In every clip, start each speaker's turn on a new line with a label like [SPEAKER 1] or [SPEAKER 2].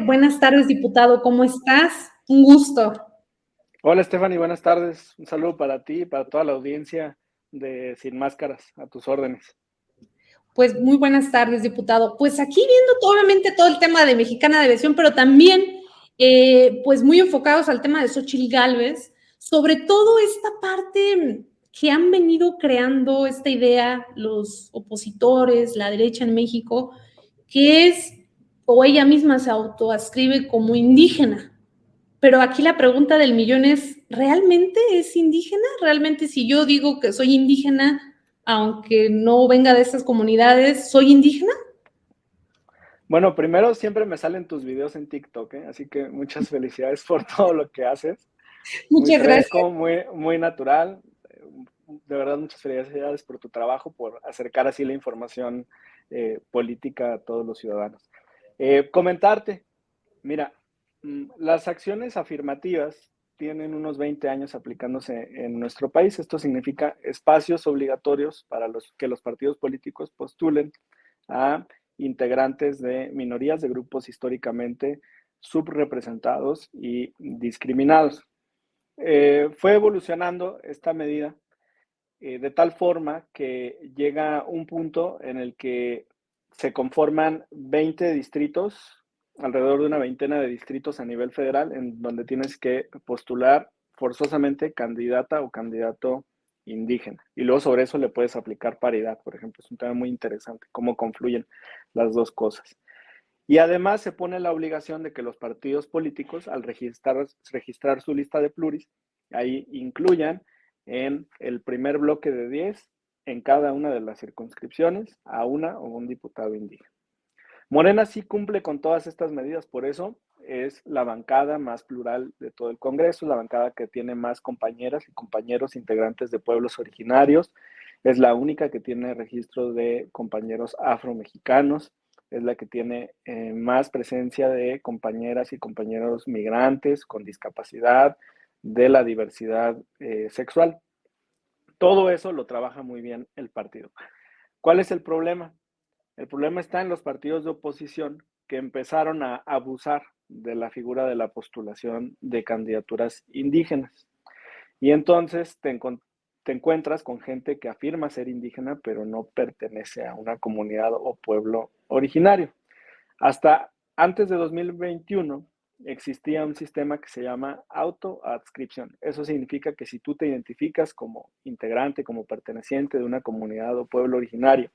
[SPEAKER 1] Buenas tardes, diputado. ¿Cómo estás? Un gusto.
[SPEAKER 2] Hola, Stephanie, buenas tardes. Un saludo para ti y para toda la audiencia de Sin Máscaras, a tus órdenes.
[SPEAKER 1] Pues muy buenas tardes, diputado. Pues aquí viendo obviamente todo el tema de Mexicana de Aviación, pero también pues muy enfocados al tema de Xóchitl Gálvez, sobre todo esta parte que han venido creando esta idea los opositores, la derecha en México, que es, o ella misma se autoascribe como indígena. Pero aquí la pregunta del millón es, ¿realmente es indígena? ¿Realmente si yo digo que soy indígena, aunque no venga de estas comunidades, soy indígena?
[SPEAKER 2] Bueno, primero siempre me salen tus videos en TikTok, ¿eh? Así que muchas felicidades por todo lo que haces. Muy
[SPEAKER 1] Muchas gracias.
[SPEAKER 2] fresco, muy natural. De verdad, muchas felicidades por tu trabajo, por acercar así la información política a todos los ciudadanos. Comentarte, mira, las acciones afirmativas tienen unos 20 años aplicándose en nuestro país. Esto significa espacios obligatorios para que los partidos políticos postulen a integrantes de minorías, de grupos históricamente subrepresentados y discriminados. Fue evolucionando esta medida de tal forma que llega un punto en el que se conforman 20 distritos, alrededor de una veintena de distritos a nivel federal, en donde tienes que postular forzosamente candidata o candidato indígena. Y luego sobre eso le puedes aplicar paridad, por ejemplo. Es un tema muy interesante, cómo confluyen las dos cosas. Y además se pone la obligación de que los partidos políticos, al registrar su lista de pluris, ahí incluyan en el primer bloque de 10 en cada una de las circunscripciones a una o un diputado indígena. Morena sí cumple con todas estas medidas, por eso es la bancada más plural de todo el Congreso, la bancada que tiene más compañeras y compañeros integrantes de pueblos originarios, es la única que tiene registro de compañeros afromexicanos, es la que tiene más presencia de compañeras y compañeros migrantes con discapacidad, de la diversidad sexual. Todo eso lo trabaja muy bien el partido. ¿Cuál es el problema? El problema está en los partidos de oposición que empezaron a abusar de la figura de la postulación de candidaturas indígenas. Y entonces te encuentras con gente que afirma ser indígena, pero no pertenece a una comunidad o pueblo originario. Hasta antes de 2021 existía un sistema que se llama autoadscripción. Eso significa que si tú te identificas como integrante, como perteneciente de una comunidad o pueblo originario,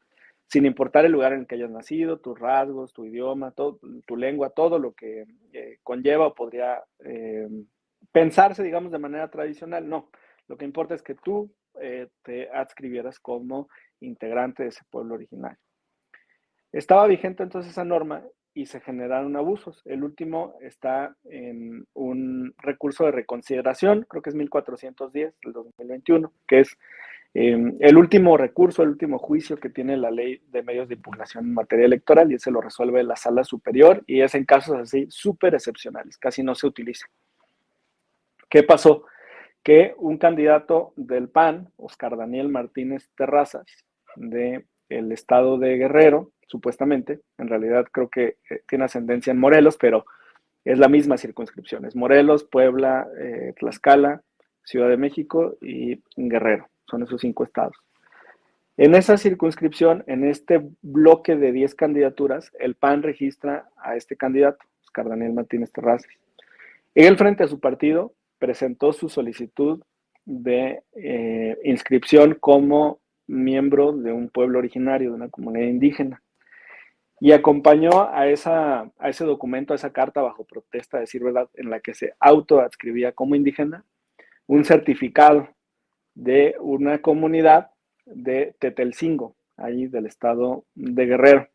[SPEAKER 2] sin importar el lugar en el que hayas nacido, tus rasgos, tu idioma, todo, tu lengua, todo lo que conlleva o podría pensarse, digamos, de manera tradicional, no. Lo que importa es que tú te adscribieras como integrante de ese pueblo originario. Estaba vigente entonces esa norma y se generaron abusos. El último está en un recurso de reconsideración, creo que es 1410 del 2021, que es el último recurso, el último juicio que tiene la ley de medios de impugnación en materia electoral, y ese lo resuelve la sala superior y es en casos así súper excepcionales, casi no se utiliza. ¿Qué pasó? Que un candidato del PAN, Oscar Daniel Martínez Terrazas, del estado de Guerrero, supuestamente, en realidad creo que tiene ascendencia en Morelos, pero es la misma circunscripción, es Morelos, Puebla, Tlaxcala, Ciudad de México y Guerrero, son esos 5 estados. En esa circunscripción, en este bloque de 10 candidaturas, el PAN registra a este candidato, Oscar Daniel Martínez Terrazas. Él, frente a su partido, presentó su solicitud de inscripción como miembro de un pueblo originario, de una comunidad indígena. Y acompañó a ese documento, a esa carta bajo protesta, a decir verdad, en la que se autoadscribía como indígena, un certificado de una comunidad de Tetelcingo, ahí del estado de Guerrero.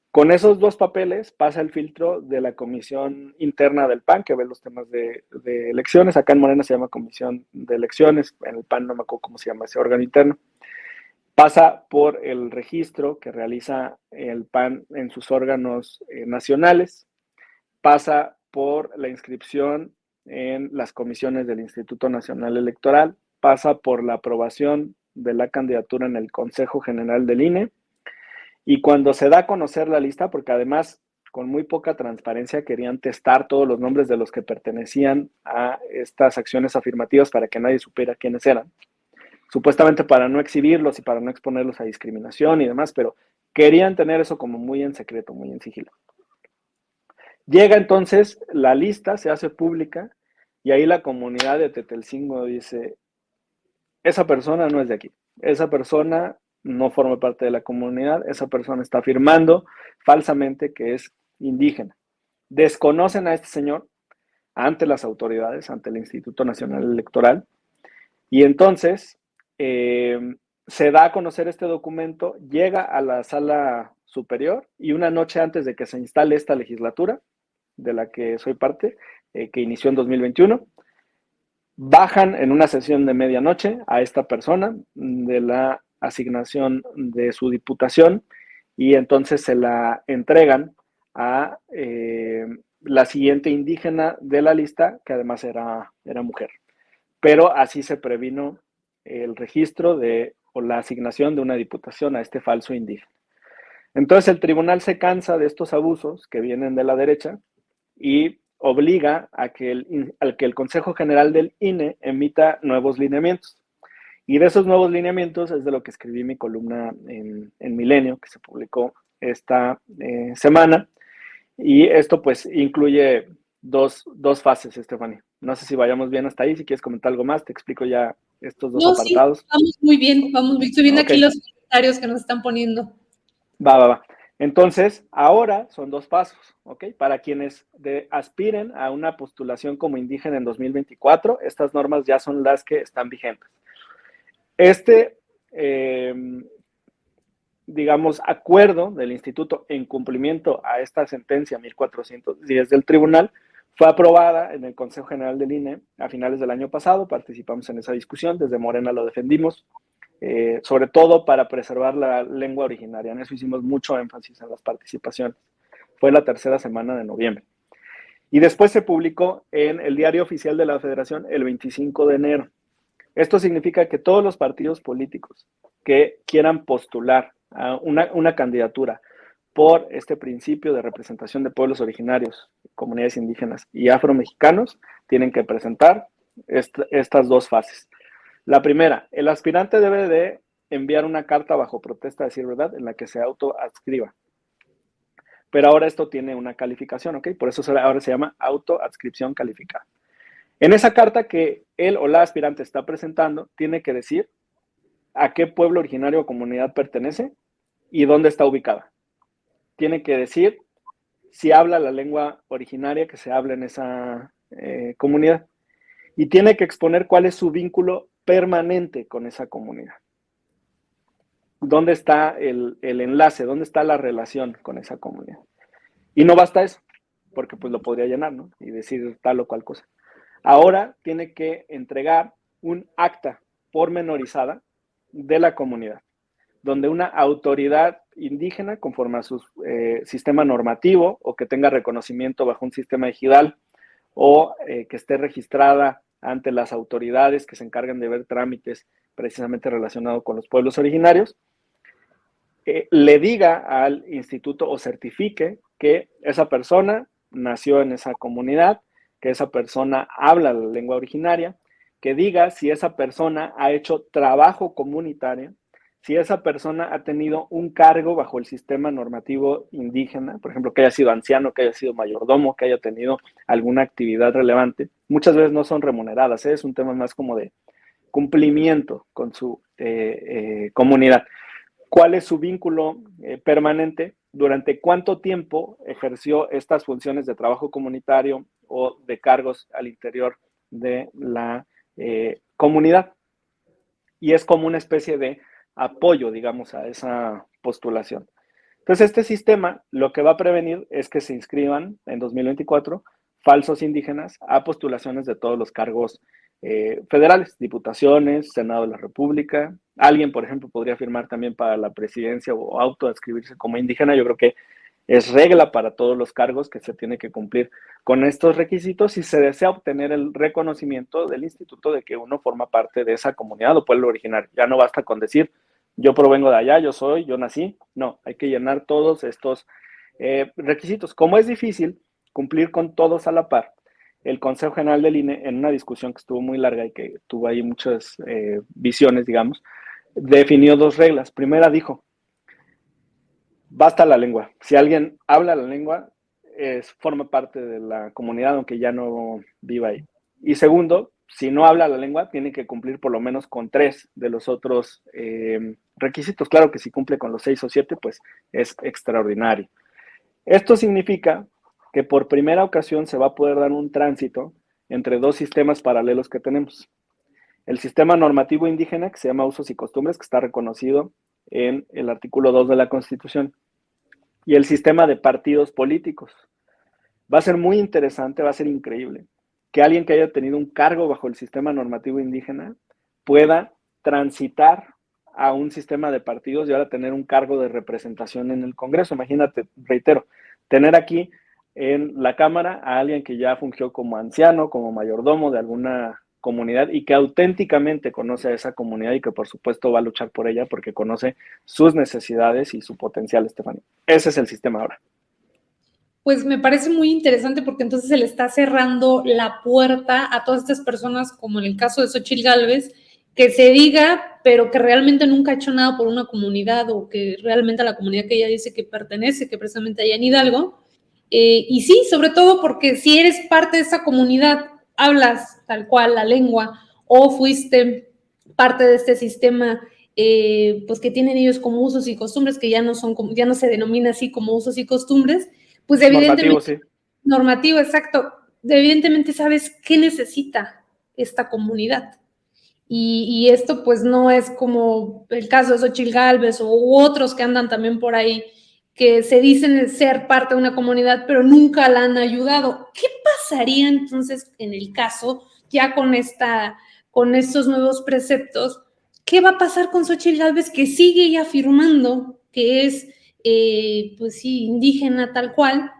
[SPEAKER 2] Con esos 2 papeles pasa el filtro de la comisión interna del PAN, que ve los temas de elecciones. Acá en Morena se llama comisión de elecciones, en el PAN no me acuerdo cómo se llama ese órgano interno. Pasa por el registro que realiza el PAN en sus órganos nacionales, pasa por la inscripción en las comisiones del Instituto Nacional Electoral, pasa por la aprobación de la candidatura en el Consejo General del INE, y cuando se da a conocer la lista, porque además con muy poca transparencia, querían testar todos los nombres de los que pertenecían a estas acciones afirmativas para que nadie supiera quiénes eran, supuestamente para no exhibirlos y para no exponerlos a discriminación y demás, pero querían tener eso como muy en secreto, muy en sigilo. Llega entonces la lista, se hace pública, y ahí la comunidad de Tetelcingo dice, esa persona no es de aquí, esa persona no forma parte de la comunidad, esa persona está afirmando falsamente que es indígena. Desconocen a este señor ante las autoridades, ante el Instituto Nacional Electoral, y entonces se da a conocer este documento, llega a la sala superior, y una noche antes de que se instale esta legislatura, de la que soy parte, que inició en 2021, bajan en una sesión de medianoche a esta persona de la asignación de su diputación, y entonces se la entregan a la siguiente indígena de la lista, que además era mujer. Pero así se previno el registro o la asignación de una diputación a este falso indígena. Entonces el tribunal se cansa de estos abusos que vienen de la derecha y obliga a que el Consejo General del INE emita nuevos lineamientos. Y de esos nuevos lineamientos es de lo que escribí mi columna en Milenio, que se publicó esta semana. Y esto pues incluye dos fases, Stephanie. No sé si vayamos bien hasta ahí, si quieres comentar algo más, te explico ya estos dos apartados.
[SPEAKER 1] Sí, vamos muy bien, estoy viendo aquí los comentarios que nos están poniendo.
[SPEAKER 2] Va. Entonces, ahora son dos pasos, ¿ok? Para quienes aspiren a una postulación como indígena en 2024, estas normas ya son las que están vigentes. Digamos, acuerdo del instituto en cumplimiento a esta sentencia 1410 del tribunal, fue aprobada en el Consejo General del INE a finales del año pasado, participamos en esa discusión, desde Morena lo defendimos, sobre todo para preservar la lengua originaria. En eso hicimos mucho énfasis en las participaciones. Fue la tercera semana de noviembre. Y después se publicó en el Diario Oficial de la Federación el 25 de enero. Esto significa que todos los partidos políticos que quieran postular a una candidatura por este principio de representación de pueblos originarios, comunidades indígenas y afromexicanos, tienen que presentar estas dos fases. La primera, el aspirante debe de enviar una carta bajo protesta de decir verdad en la que se autoadscriba. Pero ahora esto tiene una calificación, ¿ok? Por eso ahora se llama autoadscripción calificada. En esa carta que él o la aspirante está presentando, tiene que decir a qué pueblo originario o comunidad pertenece y dónde está ubicada. Tiene que decir si habla la lengua originaria que se habla en esa comunidad. Y tiene que exponer cuál es su vínculo permanente con esa comunidad. ¿Dónde está el enlace? ¿Dónde está la relación con esa comunidad? Y no basta eso, porque pues lo podría llenar, ¿no? Y decir tal o cual cosa. Ahora tiene que entregar un acta pormenorizada de la comunidad, donde una autoridad indígena, conforme a su sistema normativo, o que tenga reconocimiento bajo un sistema ejidal, o que esté registrada ante las autoridades que se encargan de ver trámites precisamente relacionados con los pueblos originarios, le diga al instituto o certifique que esa persona nació en esa comunidad, que esa persona habla la lengua originaria, que diga si esa persona ha hecho trabajo comunitario, si esa persona ha tenido un cargo bajo el sistema normativo indígena, por ejemplo, que haya sido anciano, que haya sido mayordomo, que haya tenido alguna actividad relevante. Muchas veces no son remuneradas, es un tema más como de cumplimiento con su comunidad. ¿Cuál es su vínculo permanente? ¿Durante cuánto tiempo ejerció estas funciones de trabajo comunitario o de cargos al interior de la comunidad? Y es como una especie de apoyo, digamos, a esa postulación. Entonces, este sistema lo que va a prevenir es que se inscriban en 2024 falsos indígenas a postulaciones de todos los cargos federales, diputaciones, Senado de la República. Alguien, por ejemplo, podría firmar también para la presidencia o autoadscribirse como indígena. Yo creo que es regla para todos los cargos que se tiene que cumplir con estos requisitos si se desea obtener el reconocimiento del instituto de que uno forma parte de esa comunidad o pueblo originario. Ya no basta con decir, yo provengo de allá, yo nací. No, hay que llenar todos estos Requisitos. Como es difícil cumplir con todos a la par, el Consejo General del INE, en una discusión que estuvo muy larga y que tuvo ahí muchas visiones, digamos, definió 2 reglas. Primera dijo, basta la lengua. Si alguien habla la lengua, forma parte de la comunidad, aunque ya no viva ahí. Y segundo, si no habla la lengua, tiene que cumplir por lo menos con 3 de los otros requisitos. Claro que si cumple con los 6 o 7, pues es extraordinario. Esto significa que por primera ocasión se va a poder dar un tránsito entre 2 sistemas paralelos que tenemos. El sistema normativo indígena, que se llama Usos y Costumbres, que está reconocido en el artículo 2 de la Constitución, y el sistema de partidos políticos. Va a ser muy interesante, va a ser increíble que alguien que haya tenido un cargo bajo el sistema normativo indígena pueda transitar a un sistema de partidos y ahora tener un cargo de representación en el Congreso. Imagínate, reitero, tener aquí en la Cámara a alguien que ya fungió como anciano, como mayordomo de alguna comunidad y que auténticamente conoce a esa comunidad y que por supuesto va a luchar por ella porque conoce sus necesidades y su potencial, Estefanía. Ese es el sistema ahora.
[SPEAKER 1] Pues me parece muy interesante porque entonces se le está cerrando la puerta a todas estas personas, como en el caso de Xochitl Gálvez, que se diga, pero que realmente nunca ha hecho nada por una comunidad o que realmente a la comunidad que ella dice que pertenece, que precisamente allá en Hidalgo. Y sí, sobre todo porque si eres parte de esa comunidad, hablas tal cual la lengua o fuiste parte de este sistema, pues que tienen ellos como usos y costumbres, que ya no son, ya no se denomina así como usos y costumbres, pues
[SPEAKER 2] Normativo,
[SPEAKER 1] evidentemente,
[SPEAKER 2] sí.
[SPEAKER 1] normativo, exacto, evidentemente sabes qué necesita esta comunidad. Y esto pues no es como el caso de Xochitl Gálvez u otros que andan también por ahí, que se dicen ser parte de una comunidad, pero nunca la han ayudado. ¿Qué pasaría entonces en el caso, ya con estos nuevos preceptos? ¿Qué va a pasar con Xochitl Gálvez, que sigue ya afirmando que es, pues sí, indígena tal cual?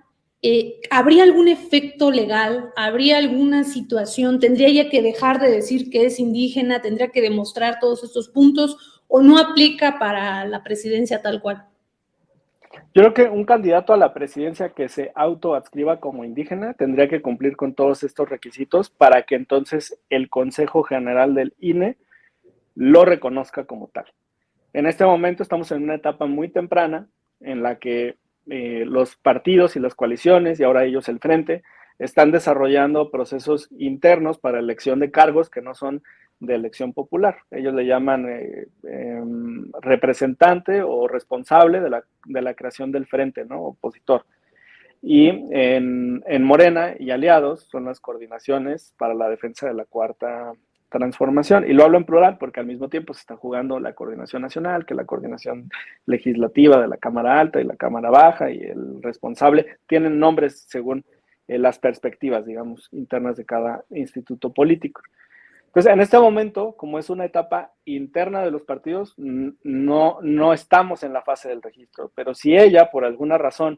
[SPEAKER 1] ¿Habría algún efecto legal? ¿Habría alguna situación? ¿Tendría ella que dejar de decir que es indígena? ¿Tendría que demostrar todos estos puntos? ¿O no aplica para la presidencia tal cual?
[SPEAKER 2] Yo creo que un candidato a la presidencia que se autoadscriba como indígena tendría que cumplir con todos estos requisitos para que entonces el Consejo General del INE lo reconozca como tal. En este momento estamos en una etapa muy temprana en la que los partidos y las coaliciones, y ahora ellos el frente, están desarrollando procesos internos para elección de cargos que no son de elección popular. Ellos le llaman representante o responsable de la creación del frente, ¿no? Opositor. Y en Morena y aliados son las coordinaciones para la defensa de la cuarta transformación. Y lo hablo en plural porque al mismo tiempo se está jugando la coordinación nacional, que la coordinación legislativa de la Cámara Alta y la Cámara Baja, y el responsable tienen nombres según las perspectivas, digamos, internas de cada instituto político. Entonces, en este momento, como es una etapa interna de los partidos, no estamos en la fase del registro, pero si ella, por alguna razón,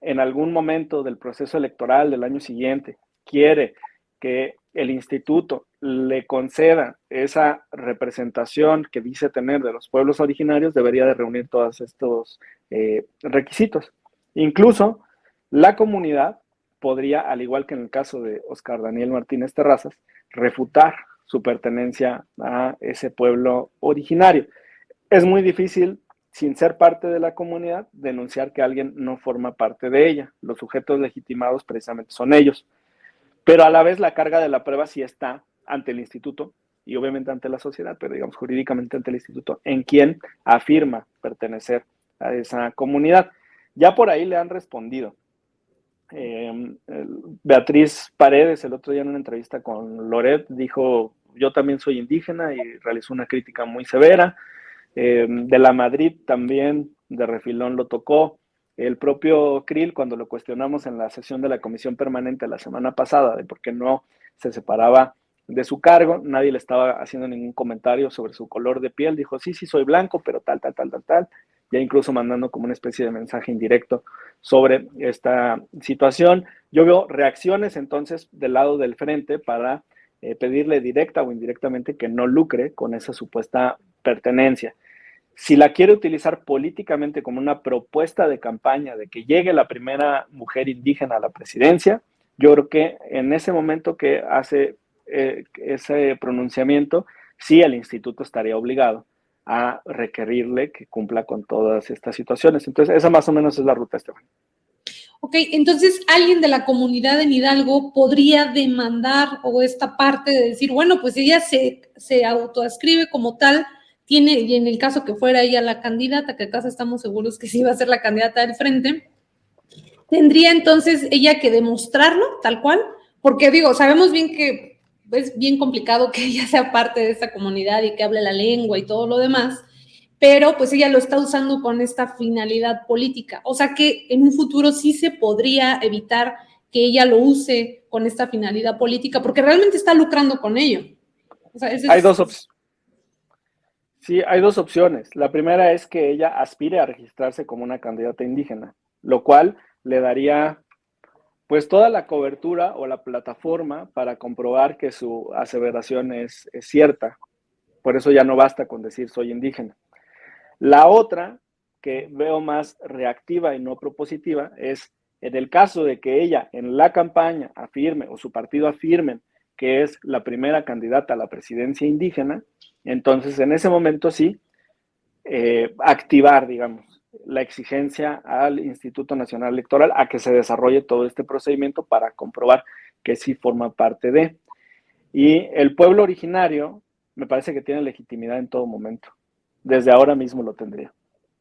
[SPEAKER 2] en algún momento del proceso electoral del año siguiente quiere que el instituto le conceda esa representación que dice tener de los pueblos originarios, debería de reunir todos estos requisitos. Incluso la comunidad podría, al igual que en el caso de Oscar Daniel Martínez Terrazas, refutar su pertenencia a ese pueblo originario. Es muy difícil, sin ser parte de la comunidad, denunciar que alguien no forma parte de ella. Los sujetos legitimados precisamente son ellos. Pero a la vez la carga de la prueba sí está ante el instituto y obviamente ante la sociedad, pero digamos jurídicamente ante el instituto, en quien afirma pertenecer a esa comunidad. Ya por ahí le han respondido. Beatriz Paredes el otro día en una entrevista con Loret dijo, yo también soy indígena, y realizó una crítica muy severa. De la Madrid también de refilón lo tocó. El propio Krill, cuando lo cuestionamos en la sesión de la comisión permanente la semana pasada de por qué no se separaba de su cargo, nadie le estaba haciendo ningún comentario sobre su color de piel. Dijo, sí, sí, soy blanco, pero tal. Ya incluso mandando como una especie de mensaje indirecto sobre esta situación. Yo veo reacciones entonces del lado del frente para pedirle directa o indirectamente que no lucre con esa supuesta pertenencia. Si la quiere utilizar políticamente como una propuesta de campaña de que llegue la primera mujer indígena a la presidencia, yo creo que en ese momento que hace ese pronunciamiento, sí el instituto estaría obligado a requerirle que cumpla con todas estas situaciones. Entonces, esa más o menos es la ruta, Esteban.
[SPEAKER 1] Ok, entonces alguien de la comunidad en Hidalgo podría demandar o esta parte de decir, bueno, pues ella se autoascribe como tal, tiene, y en el caso que fuera ella la candidata, que acá estamos seguros que sí va a ser la candidata del frente, tendría entonces ella que demostrarlo tal cual, porque digo, sabemos bien que es bien complicado que ella sea parte de esta comunidad y que hable la lengua y todo lo demás, pero pues ella lo está usando con esta finalidad política. O sea que en un futuro sí se podría evitar que ella lo use con esta finalidad política, porque realmente está lucrando con ello. O sea, ese
[SPEAKER 2] Hay
[SPEAKER 1] es...
[SPEAKER 2] dos opciones. Sí, hay dos opciones. La primera es que ella aspire a registrarse como una candidata indígena, lo cual le daría pues toda la cobertura o la plataforma para comprobar que su aseveración es cierta. Por eso ya no basta con decir soy indígena. La otra, que veo más reactiva y no propositiva, es en el caso de que ella en la campaña afirme o su partido afirmen que es la primera candidata a la presidencia indígena, entonces en ese momento sí, activar, digamos, la exigencia al Instituto Nacional Electoral a que se desarrolle todo este procedimiento para comprobar que sí forma parte de. Y el pueblo originario me parece que tiene legitimidad en todo momento. Desde ahora mismo lo tendría,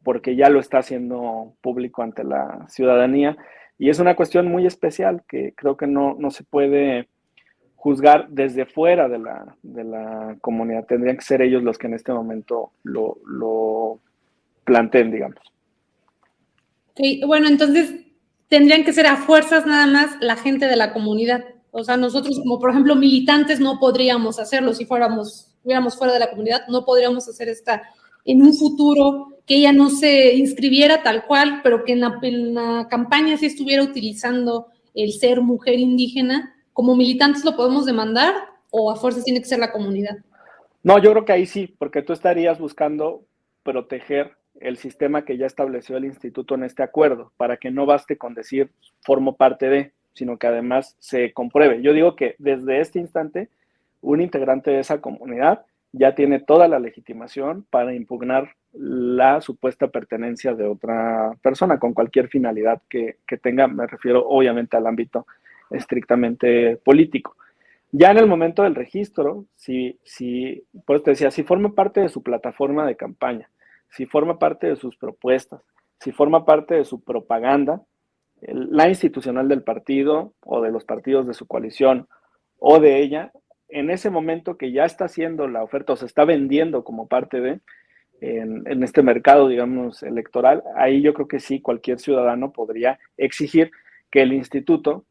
[SPEAKER 2] porque ya lo está haciendo público ante la ciudadanía y es una cuestión muy especial que creo que no se puede juzgar desde fuera de la comunidad. Tendrían que ser ellos los que en este momento lo planteen, digamos.
[SPEAKER 1] Okay, bueno, entonces tendrían que ser a fuerzas nada más la gente de la comunidad. O sea, nosotros como por ejemplo militantes no podríamos hacerlo si estuviéramos fuera de la comunidad, no podríamos hacer esta en un futuro que ella no se inscribiera tal cual, pero que en la campaña sí estuviera utilizando el ser mujer indígena. Como militantes lo podemos demandar o a fuerzas tiene que ser la comunidad.
[SPEAKER 2] No, yo creo que ahí sí, porque tú estarías buscando proteger el sistema que ya estableció el instituto en este acuerdo, para que no baste con decir formo parte de, sino que además se compruebe. Yo digo que desde este instante, un integrante de esa comunidad ya tiene toda la legitimación para impugnar la supuesta pertenencia de otra persona con cualquier finalidad que tenga, me refiero obviamente al ámbito estrictamente político. Ya en el momento del registro, pues te decía, si forma parte de su plataforma de campaña, si forma parte de sus propuestas, si forma parte de su propaganda, la institucional del partido o de los partidos de su coalición o de ella, en ese momento que ya está haciendo la oferta o se está vendiendo como parte de, en este mercado, digamos, electoral, ahí yo creo que sí, cualquier ciudadano podría exigir que el instituto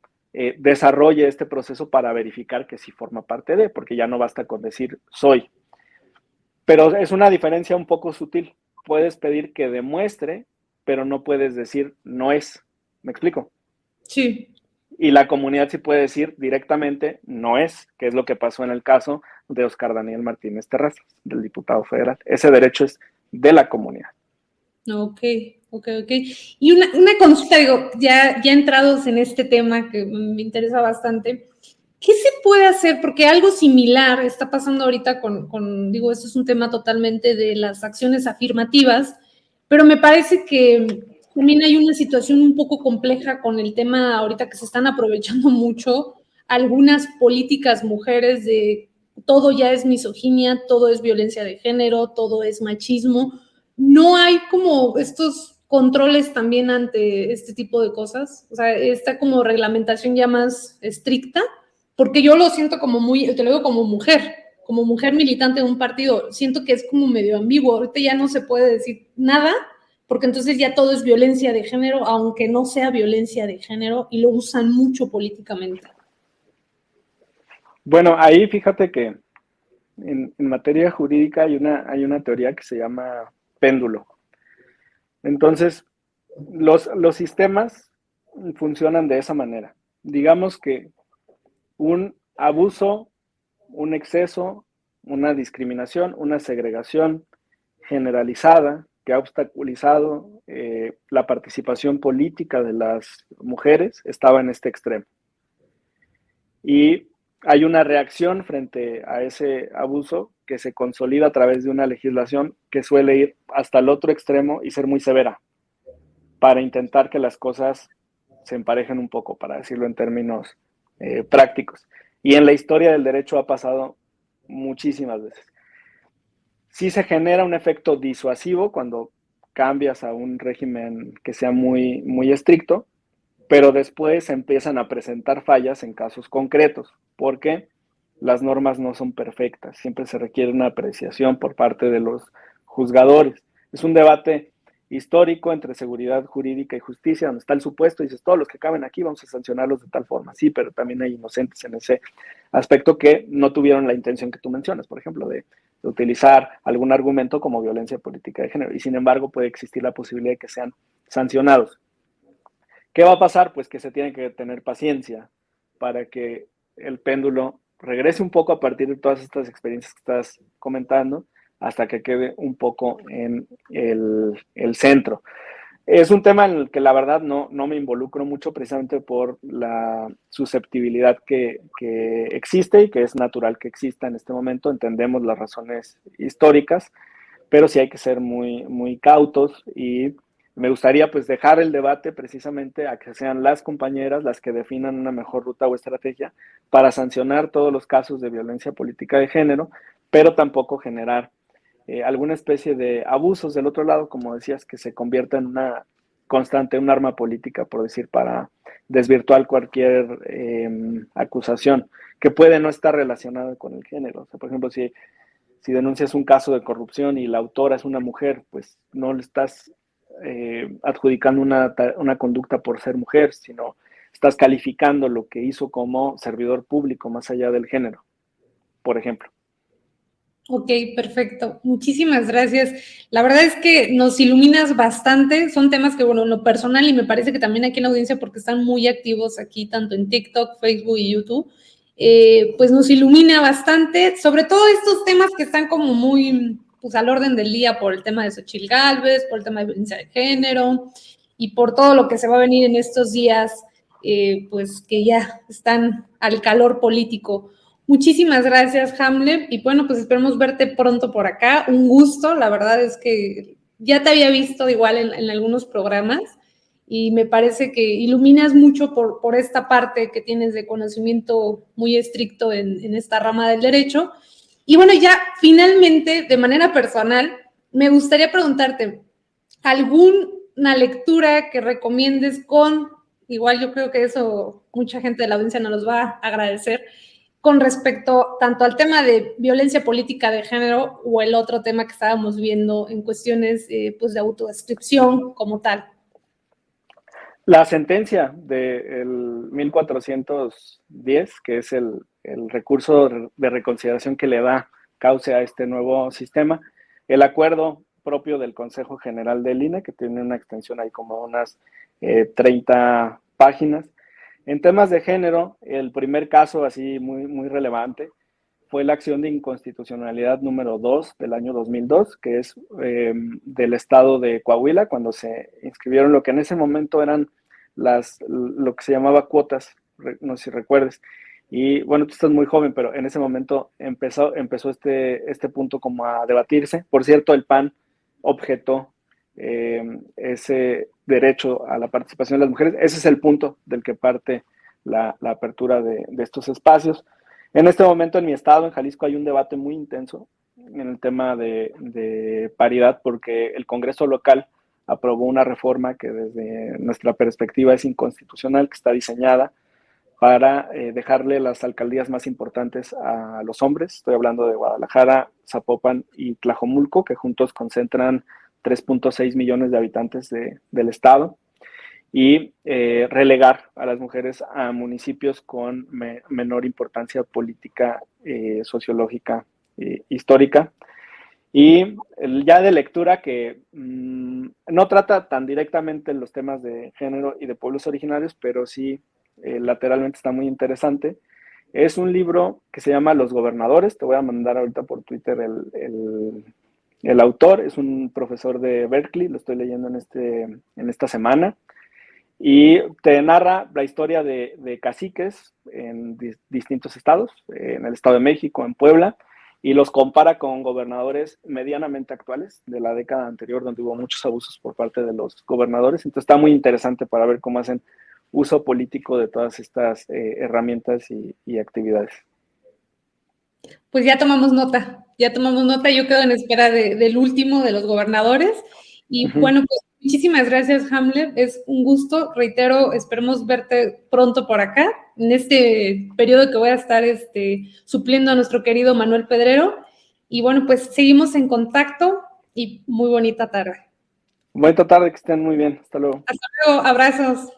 [SPEAKER 2] desarrolle este proceso para verificar que sí forma parte de, porque ya no basta con decir soy. Pero es una diferencia un poco sutil. Puedes pedir que demuestre, pero no puedes decir no es. ¿Me explico?
[SPEAKER 1] Sí.
[SPEAKER 2] Y la comunidad sí puede decir directamente no es, que es lo que pasó en el caso de Oscar Daniel Martínez Terrazas, del diputado federal. Ese derecho es de la comunidad.
[SPEAKER 1] Ok, ok. Y una consulta, digo, ya entrados en este tema que me interesa bastante, ¿qué se puede hacer? Porque algo similar está pasando ahorita digo, esto es un tema totalmente de las acciones afirmativas, pero me parece que también hay una situación un poco compleja con el tema ahorita que se están aprovechando mucho algunas políticas mujeres de todo ya es misoginia, todo es violencia de género, todo es machismo. No hay como estos controles también ante este tipo de cosas, o sea, está como reglamentación ya más estricta, porque yo lo siento como muy, te lo digo como mujer militante de un partido, siento que es como medio ambiguo, ahorita ya no se puede decir nada, porque entonces ya todo es violencia de género, aunque no sea violencia de género, y lo usan mucho políticamente.
[SPEAKER 2] Bueno, ahí fíjate que en materia jurídica hay una teoría que se llama péndulo. Entonces, los sistemas funcionan de esa manera. Digamos que un abuso, un exceso, una discriminación, una segregación generalizada que ha obstaculizado la participación política de las mujeres estaba en este extremo. Y hay una reacción frente a ese abuso que se consolida a través de una legislación que suele ir hasta el otro extremo y ser muy severa para intentar que las cosas se emparejen un poco, para decirlo en términos prácticos. Y en la historia del derecho ha pasado muchísimas veces. Sí se genera un efecto disuasivo cuando cambias a un régimen que sea muy, muy estricto, pero después se empiezan a presentar fallas en casos concretos, porque las normas no son perfectas, siempre se requiere una apreciación por parte de los juzgadores. Es un debate histórico entre seguridad jurídica y justicia, donde está el supuesto y dices, todos los que caben aquí vamos a sancionarlos de tal forma. Sí, pero también hay inocentes en ese aspecto que no tuvieron la intención que tú mencionas, por ejemplo, de utilizar algún argumento como violencia política de género, y sin embargo puede existir la posibilidad de que sean sancionados. ¿Qué va a pasar? Pues que se tiene que tener paciencia para que el péndulo regrese un poco a partir de todas estas experiencias que estás comentando, hasta que quede un poco en el centro. Es un tema en el que la verdad no me involucro mucho precisamente por la susceptibilidad que existe y que es natural que exista en este momento. Entendemos las razones históricas, pero sí hay que ser muy, muy cautos y me gustaría pues dejar el debate precisamente a que sean las compañeras las que definan una mejor ruta o estrategia para sancionar todos los casos de violencia política de género, pero tampoco generar alguna especie de abusos del otro lado, como decías, que se convierta en una constante, un arma política, por decir, para desvirtuar cualquier acusación que puede no estar relacionada con el género. O sea, por ejemplo, si denuncias un caso de corrupción y la autora es una mujer, pues no le estás adjudicando una conducta por ser mujer, sino estás calificando lo que hizo como servidor público más allá del género, por ejemplo.
[SPEAKER 1] Ok, perfecto. Muchísimas gracias. La verdad es que nos iluminas bastante. Son temas que, bueno, en lo personal y me parece que también aquí en la audiencia, porque están muy activos aquí, tanto en TikTok, Facebook y YouTube, pues nos ilumina bastante, sobre todo estos temas que están como muy, pues al orden del día por el tema de Xochitl Gálvez, por el tema de violencia de género y por todo lo que se va a venir en estos días, pues que ya están al calor político. Muchísimas gracias, Hamlet. Y bueno, pues esperemos verte pronto por acá. Un gusto, la verdad es que ya te había visto igual en algunos programas y me parece que iluminas mucho por esta parte que tienes de conocimiento muy estricto en esta rama del derecho. Y bueno, ya finalmente, de manera personal, me gustaría preguntarte, ¿alguna lectura que recomiendes igual yo creo que eso mucha gente de la audiencia nos los va a agradecer, con respecto tanto al tema de violencia política de género o el otro tema que estábamos viendo en cuestiones pues de autodescripción como tal?
[SPEAKER 2] La sentencia del 1410, que es el recurso de reconsideración que le da cauce a este nuevo sistema, el acuerdo propio del Consejo General del INE, que tiene una extensión ahí como unas 30 páginas. En temas de género, el primer caso así muy, muy relevante fue la acción de inconstitucionalidad número 2 del año 2002, que es del estado de Coahuila, cuando se inscribieron lo que en ese momento eran lo que se llamaba cuotas, no sé si recuerdes. Y bueno, tú estás muy joven, pero en ese momento empezó este punto como a debatirse. Por cierto, el PAN objetó ese derecho a la participación de las mujeres. Ese es el punto del que parte la apertura de estos espacios. En este momento en mi estado, en Jalisco, hay un debate muy intenso en el tema de paridad porque el Congreso local aprobó una reforma que desde nuestra perspectiva es inconstitucional, que está diseñada para dejarle las alcaldías más importantes a los hombres. Estoy hablando de Guadalajara, Zapopan y Tlajomulco, que juntos concentran 3.6 millones de habitantes del estado, y relegar a las mujeres a municipios con menor importancia política, sociológica, histórica. Y ya de lectura que no trata tan directamente los temas de género y de pueblos originarios, pero sí lateralmente está muy interesante. Es un libro que se llama Los Gobernadores. Te voy a mandar ahorita por Twitter El autor es un profesor de Berkeley, lo estoy leyendo en esta semana, y te narra la historia de caciques en distintos estados, en el Estado de México, en Puebla, y los compara con gobernadores medianamente actuales de la década anterior, donde hubo muchos abusos por parte de los gobernadores. Entonces está muy interesante para ver cómo hacen uso político de todas estas herramientas y actividades.
[SPEAKER 1] Pues ya tomamos nota, yo quedo en espera del último de los gobernadores. Y bueno, pues muchísimas gracias, Hamlet, es un gusto, reitero, esperemos verte pronto por acá, en este periodo que voy a estar supliendo a nuestro querido Manuel Pedrero. Y bueno, pues seguimos en contacto y muy bonita tarde.
[SPEAKER 2] Bonita tarde, que estén muy bien. Hasta luego.
[SPEAKER 1] Hasta luego, abrazos.